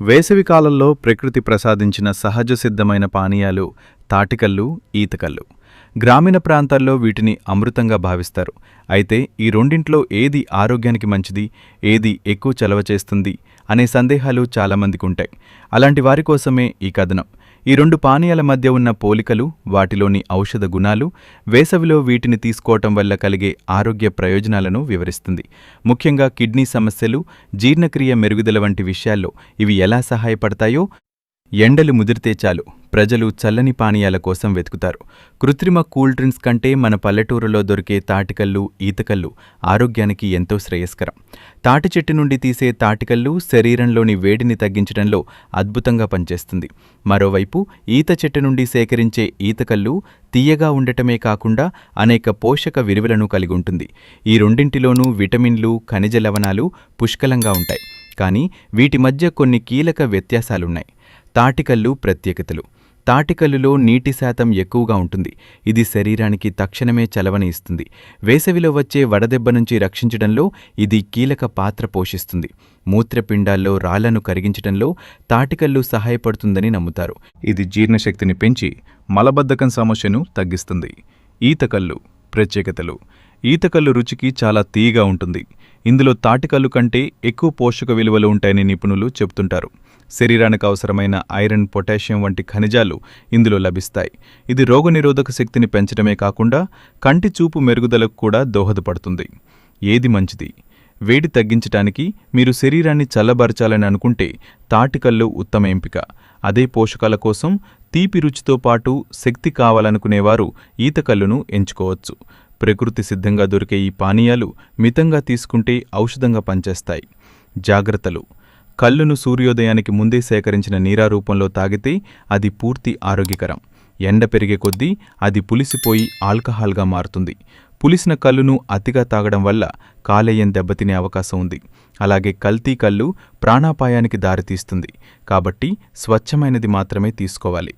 వేసవికాలంలో ప్రకృతి ప్రసాదించిన సహజ సిద్ధమైన పానీయాలు తాటికల్లు, ఈతకల్లు. గ్రామీణ ప్రాంతాల్లో వీటిని అమృతంగా భావిస్తారు. అయితే ఈ రెండింట్లో ఏది ఆరోగ్యానికి మంచిది, ఏది ఎక్కువ చలవ చేస్తుంది అనే సందేహాలు చాలామందికుంటాయి. అలాంటి వారి కోసమే ఈ కథనం. ఈ రెండు పానీయాల మధ్య ఉన్న పోలికలు, వాటిలోని ఔషధ గుణాలు, వేసవిలో వీటిని తీసుకోవటం వల్ల కలిగే ఆరోగ్య ప్రయోజనాలను వివరిస్తుంది. ముఖ్యంగా కిడ్నీ సమస్యలు, జీర్ణక్రియ మెరుగుదల వంటి విషయాల్లో ఇవి ఎలా సహాయపడతాయో. ఎండలు ముదిరితే చాలు ప్రజలు చల్లని పానీయాల కోసం వెతుకుతారు. కృత్రిమ కూల్ డ్రింక్స్ కంటే మన పల్లెటూరులో దొరికే తాటికల్లు, ఈతకల్లు ఆరోగ్యానికి ఎంతో శ్రేయస్కరం. తాటి చెట్టు నుండి తీసే తాటికల్లు శరీరంలోని వేడిని తగ్గించడంలో అద్భుతంగా పనిచేస్తుంది. మరోవైపు ఈత చెట్టు నుండి సేకరించే ఈతకల్లు తీయగా ఉండటమే కాకుండా అనేక పోషక విలువలను కలిగి ఉంటుంది. ఈ రెండింటిలోనూ విటమిన్లు, ఖనిజ లవణాలు పుష్కలంగా ఉంటాయి. కానీ వీటి మధ్య కొన్ని కీలక వ్యత్యాసాలున్నాయి. తాటికల్లు ప్రత్యేకతలు. తాటికల్లులో నీటి శాతం ఎక్కువగా ఉంటుంది. ఇది శరీరానికి తక్షణమే చలవని ఇస్తుంది. వేసవిలో వచ్చే వడదెబ్బ నుంచి రక్షించడంలో ఇది కీలక పాత్ర పోషిస్తుంది. మూత్రపిండాల్లో రాళ్లను కరిగించడంలో తాటికల్లు సహాయపడుతుందని నమ్ముతారు. ఇది జీర్ణశక్తిని పెంచి మలబద్ధకం సమస్యను తగ్గిస్తుంది. ఈతకల్లు ప్రత్యేకతలు. ఈతకల్లు రుచికి చాలా తీయగా ఉంటుంది. ఇందులో తాటికల్లు కంటే ఎక్కువ పోషక విలువలు ఉంటాయని నిపుణులు చెబుతుంటారు. శరీరానికి అవసరమైన ఐరన్, పొటాషియం వంటి ఖనిజాలు ఇందులో లభిస్తాయి. ఇది రోగనిరోధక శక్తిని పెంచడమే కాకుండా కంటి చూపు మెరుగుదలకు కూడా దోహదపడుతుంది. ఏది మంచిది? వేడి తగ్గించటానికి మీరు శరీరాన్ని చల్లబరచాలని అనుకుంటే తాటికల్లు ఉత్తమ ఎంపిక. అదే పోషకాల కోసం తీపి రుచితో పాటు శక్తి కావాలనుకునేవారు ఈతకల్లును ఎంచుకోవచ్చు. ప్రకృతి సిద్ధంగా దొరికే ఈ పానీయాలు మితంగా తీసుకుంటే ఔషధంగా పనిచేస్తాయి. జాగ్రత్తలు. కల్లును సూర్యోదయానికి ముందే సేకరించిన నీరా రూపంలో తాగితే అది పూర్తి ఆరోగ్యకరం. ఎండ పెరిగే కొద్దీ అది పులిసిపోయి ఆల్కహాల్గా మారుతుంది. పులిసిన కల్లును అతిగా తాగడం వల్ల కాలేయం దెబ్బతినే అవకాశం ఉంది. అలాగే కల్తీ కల్లు ప్రాణాపాయానికి దారితీస్తుంది. కాబట్టి స్వచ్ఛమైనది మాత్రమే తీసుకోవాలి.